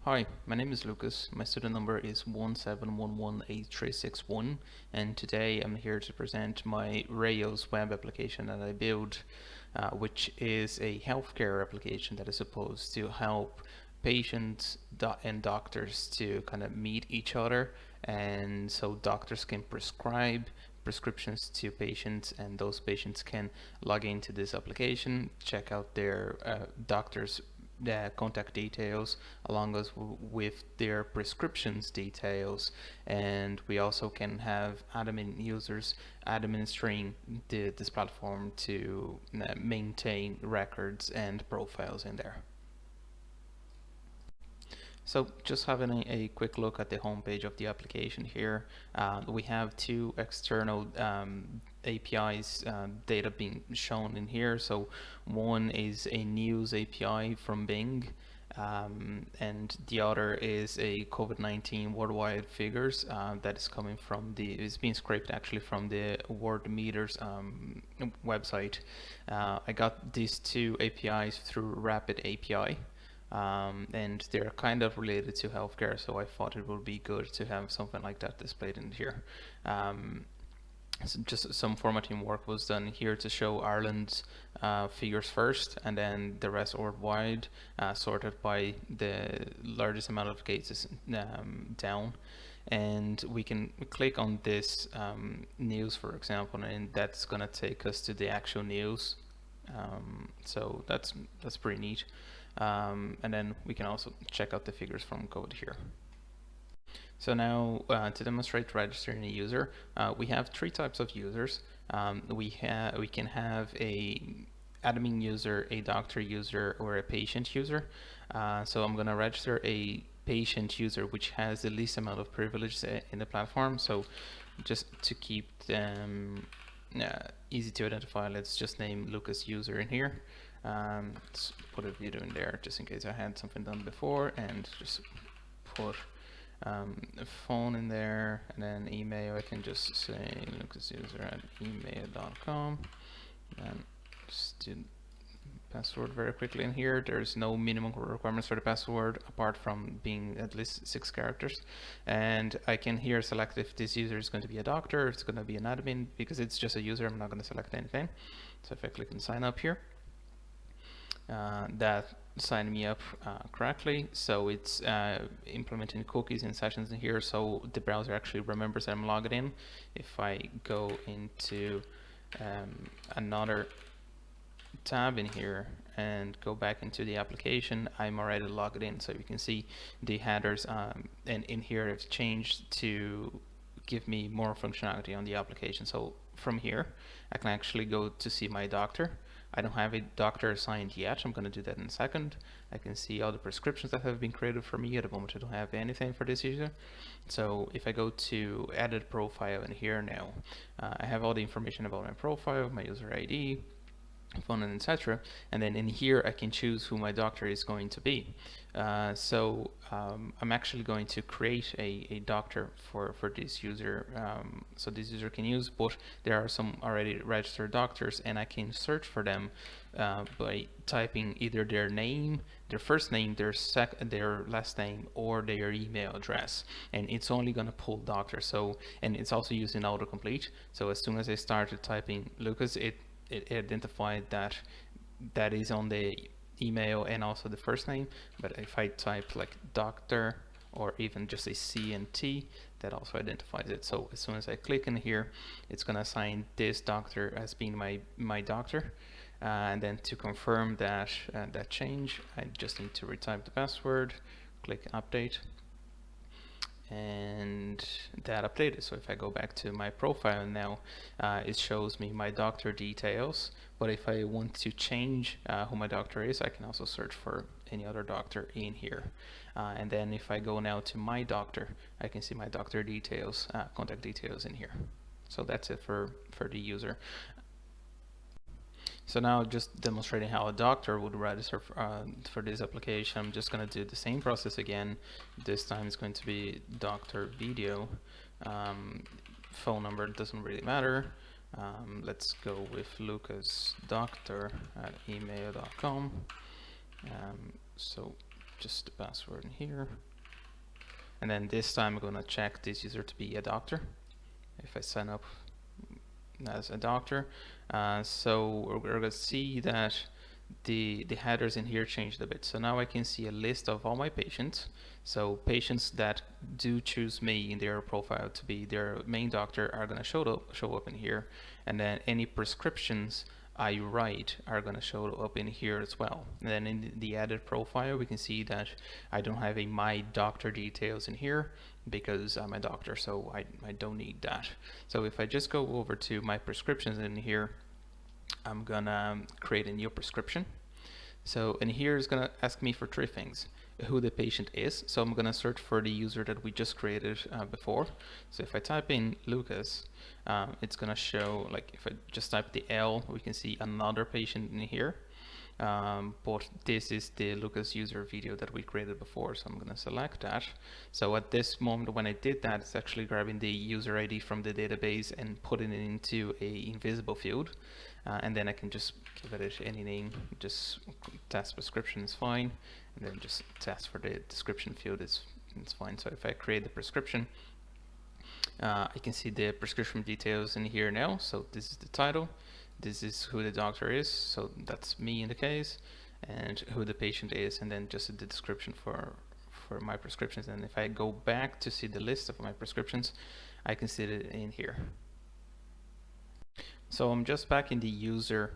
Hi, my name is Lucas. My student number is x17118361, and today I'm here to present my Rails web application that I built, which is a healthcare application that is supposed to help patients and doctors to kind of meet each other, and so doctors can prescribe prescriptions to patients, and those patients can log into this application, check out their doctor's contact details along with their prescriptions details, and we also can have admin users administering this platform to maintain records and profiles in there. So just having a quick look at the homepage of the application here, we have two external APIs data being shown in here. So one is a news API from Bing, and the other is a COVID-19 worldwide figures that is coming from is being scraped actually from the World Meters website. I got these two APIs through Rapid API. And they're kind of related to healthcare, so I thought it would be good to have something like that displayed in here. So just some formatting work was done here to show Ireland's figures first, and then the rest worldwide, sorted by the largest amount of cases down. And we can click on this news, for example, and that's gonna take us to the actual news. So that's pretty neat. And then we can also check out the figures from code here. So now to demonstrate registering a user, we have three types of users. We can have a admin user, a doctor user, or a patient user. So I'm going to register a patient user which has the least amount of privilege in the platform. So just to keep them easy to identify, let's just name Lucas user in here. Let's put a video in there just in case I had something done before, and just put a phone in there, and then email. I can just say lucasuser@email.com, and just do password very quickly in here. There's no minimum requirements for the password apart from being at least 6 characters. And I can here select if this user is going to be a doctor, it's going to be an admin. Because it's just a user, I'm not going to select anything. So if I click on sign up here, that signed me up correctly. So it's implementing cookies and sessions in here, so the browser actually remembers that I'm logged in. If I go into another tab in here and go back into the application, I'm already logged in. So you can see the headers, and in here it's changed to give me more functionality on the application. So from here I can actually go to see my doctor. I don't have a doctor assigned yet. I'm going to do that in a second. I can see all the prescriptions that have been created for me. At the moment I don't have anything for this user. So if I go to edit profile in here now, I have all the information about my profile, my user ID, phone, and etc. And then in here I can choose who my doctor is going to be. So I'm actually going to create a doctor for this user, so this user can use, but there are some already registered doctors, and I can search for them by typing either their name, their first name, their last name, or their email address, and it's only going to pull doctor. So, and it's also using autocomplete. So as soon as I started typing Lucas, it identified that is on the email and also the first name. But if I type like doctor or even just a C and T, that also identifies it. So as soon as I click in here, it's going to assign this doctor as being my doctor. And then to confirm that change, I just need to retype the password, click update, and that updated. So if I go back to my profile now, it shows me my doctor details. But if I want to change who my doctor is, I can also search for any other doctor in here. And then if I go now to my doctor, I can see my doctor details, contact details in here. So that's it for the user. So now just demonstrating how a doctor would register for this application, I'm just going to do the same process again. This time it's going to be doctor video. Phone number doesn't really matter. Let's go with lucasdoctor@email.com. So just the password in here. And then this time I'm gonna check this user to be a doctor. If I sign up as a doctor, so we're gonna see that the headers in here changed a bit. So now I can see a list of all my patients. So patients that do choose me in their profile to be their main doctor are gonna show up in here, and then any prescriptions I write are going to show up in here as well. And then in the added profile, we can see that I don't have a my doctor details in here because I'm a doctor, so I don't need that. So if I just go over to my prescriptions in here, I'm gonna create a new prescription. So in here is gonna ask me for three things: who the patient is. So I'm gonna search for the user that we just created before. So if I type in Lucas, it's gonna show, like if I just type the L, we can see another patient in here. But this is the Lucas user video that we created before, so I'm gonna select that. So at this moment when I did that, it's actually grabbing the user ID from the database and putting it into a invisible field. And then I can just give it any name, just test prescription is fine, and then just test for the description field is fine. So if I create the prescription, I can see the prescription details in here now. So this is the title, this is who the doctor is, so that's me in the case, and who the patient is, and then just the description for my prescriptions. And if I go back to see the list of my prescriptions, I can see it in here. So I'm just back in the user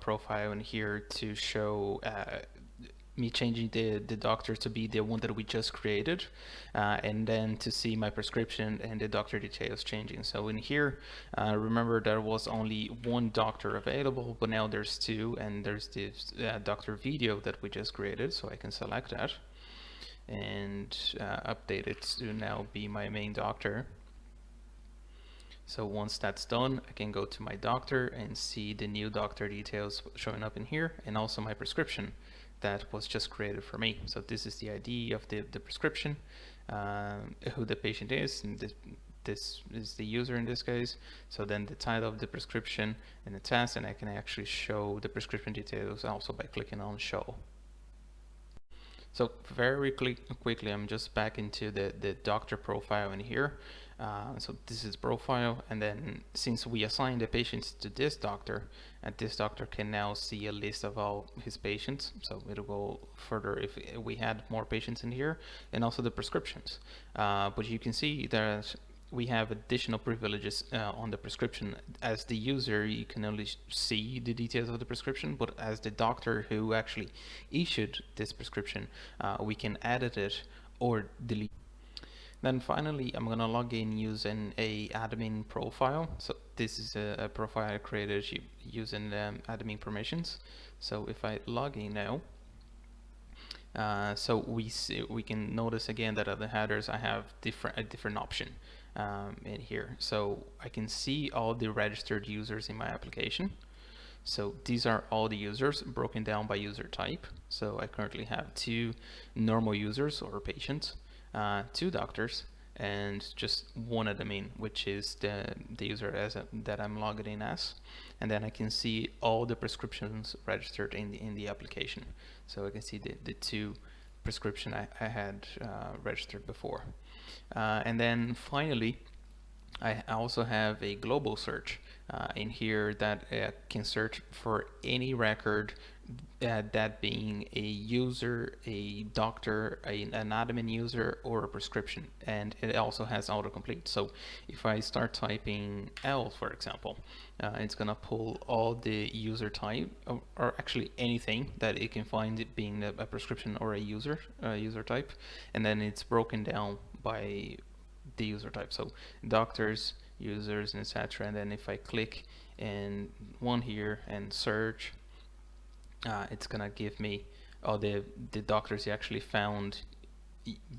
profile in here to show me changing the doctor to be the one that we just created, and then to see my prescription and the doctor details changing. So in here, remember there was only one doctor available, but now there's two, and there's this doctor video that we just created, so I can select that and update it to now be my main doctor. So once that's done, I can go to my doctor and see the new doctor details showing up in here, and also my prescription that was just created for me. So this is the ID of the prescription, who the patient is, and this is the user in this case. So then the title of the prescription and the test, and I can actually show the prescription details also by clicking on show. So very quickly, I'm just back into the doctor profile in here. So this is profile, and then since we assigned the patients to this doctor, and this doctor can now see a list of all his patients. So it'll go further if we had more patients in here, and also the prescriptions. But you can see that we have additional privileges on the prescription. As the user, you can only see the details of the prescription, but as the doctor who actually issued this prescription, we can edit it or delete. Then finally, I'm gonna log in using a admin profile. So this is a profile I created using admin permissions. So if I log in now, so we can notice again that at the headers I have a different option in here. So I can see all the registered users in my application. So these are all the users broken down by user type. So I currently have 2 normal users or patients, 2 doctors, and just one admin, which is the user that I'm logged in as. And then I can see all the prescriptions registered in the application. So I can see the 2 prescription I had registered before. And then finally, I also have a global search in here that can search for any record, that being a user, a doctor, an admin user, or a prescription. And it also has autocomplete. So if I start typing L, for example, it's gonna pull all the user type, or actually anything that it can find, it being a prescription or a user type, and then it's broken down by the user type. So doctors, users, and etc. And then if I click in one here and search, it's gonna give me all the doctors you actually found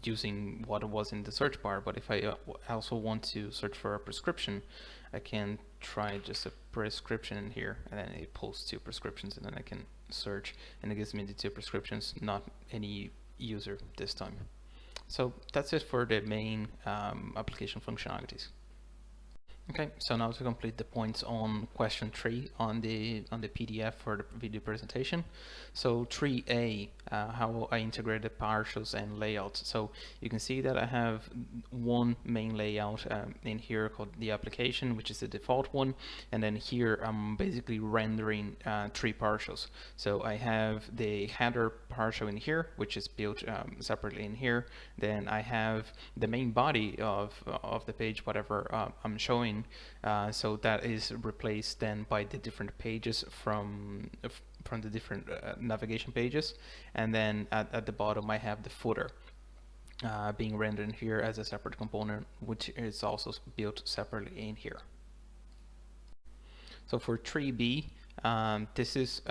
using what was in the search bar. But if I also want to search for a prescription, I can try just a prescription in here, and then it pulls 2 prescriptions, and then I can search, and it gives me the 2 prescriptions, not any user this time. So that's it for the main application functionalities. Okay, so now to complete the points on question 3 on the PDF for the video presentation. So 3A, how I integrated partials and layouts. So you can see that I have one main layout in here called the application, which is the default one, and then here I'm basically rendering 3 partials. So I have the header partial in here, which is built separately in here. Then I have the main body of the page, whatever I'm showing. So that is replaced then by the different pages from the different navigation pages, and then at the bottom I have the footer being rendered here as a separate component, which is also built separately in here. So for 3B, this is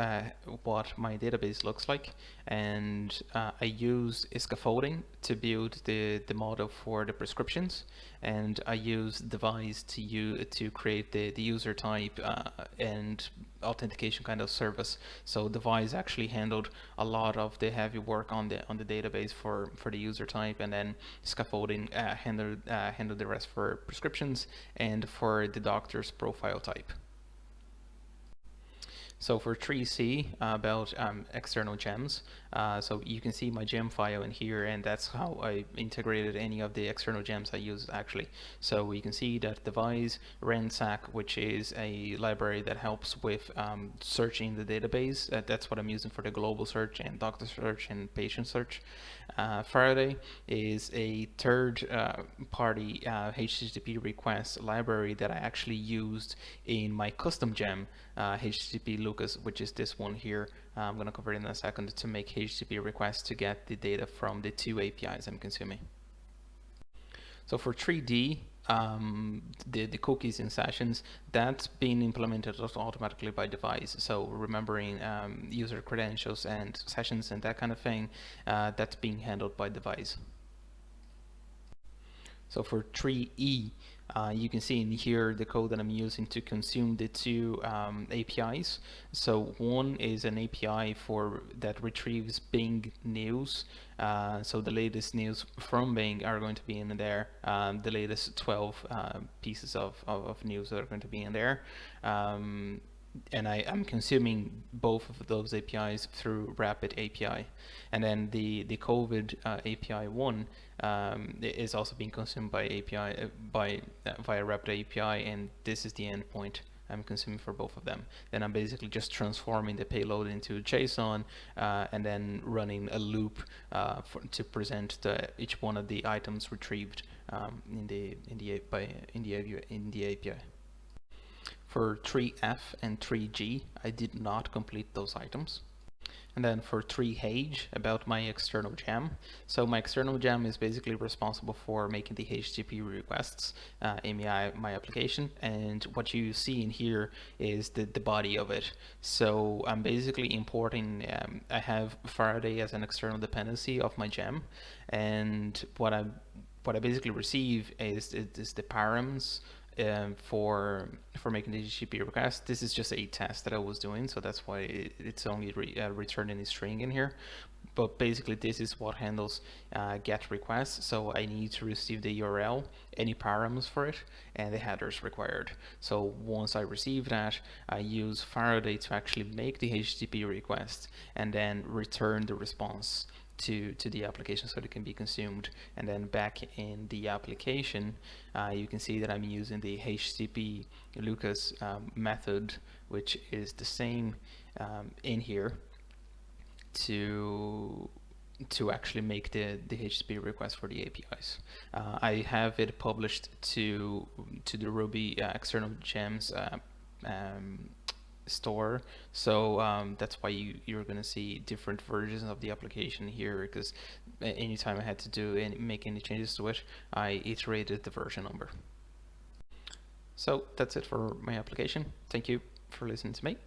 what my database looks like, and I use scaffolding to build the model for the prescriptions, and I use device to create the user type and authentication kind of service. So device actually handled a lot of the heavy work on the database for the user type, and then scaffolding handled the rest for prescriptions and for the doctor's profile type. So for 3C, about external gems, so you can see my gem file in here, and that's how I integrated any of the external gems I use actually. So you can see that device ransack, which is a library that helps with searching the database. That's what I'm using for the global search and doctor search and patient search. Faraday is a third party HTTP request library that I actually used in my custom gem HTTP Lucas, which is this one here. I'm going to cover it in a second, to make HTTP requests to get the data from the 2 APIs I'm consuming. So for 3D, the cookies in sessions, that's being implemented automatically by device. So remembering user credentials and sessions and that kind of thing, that's being handled by device. So for 3E, you can see in here the code that I'm using to consume the 2 APIs. So one is an API that retrieves Bing news. So the latest news from Bing are going to be in there. The latest 12 pieces of news that are going to be in there. And I'm consuming both of those APIs through Rapid API, and then the COVID API one is also being consumed by API via Rapid API, and this is the endpoint I'm consuming for both of them. Then I'm basically just transforming the payload into JSON and then running a loop to present each one of the items retrieved in the API. For 3F and 3G, I did not complete those items. And then for 3H, about my external gem. So my external gem is basically responsible for making the HTTP requests in my application. And what you see in here is the body of it. So I'm basically importing, I have Faraday as an external dependency of my gem. And what I basically receive is the params for making the HTTP request. This is just a test that I was doing, so that's why it's only returning a string in here. But basically this is what handles GET requests. So I need to receive the URL, any params for it, and the headers required. So once I receive that, I use Faraday to actually make the HTTP request and then return the response to the application so that it can be consumed. And then back in the application, you can see that I'm using the HTTP Lucas method, which is the same in here to actually make the HTTP request for the APIs. I have it published to the Ruby external gems store, so that's why you're going to see different versions of the application here, because anytime I had to make any changes to it, I iterated the version number. So that's it for my application. Thank you for listening to me.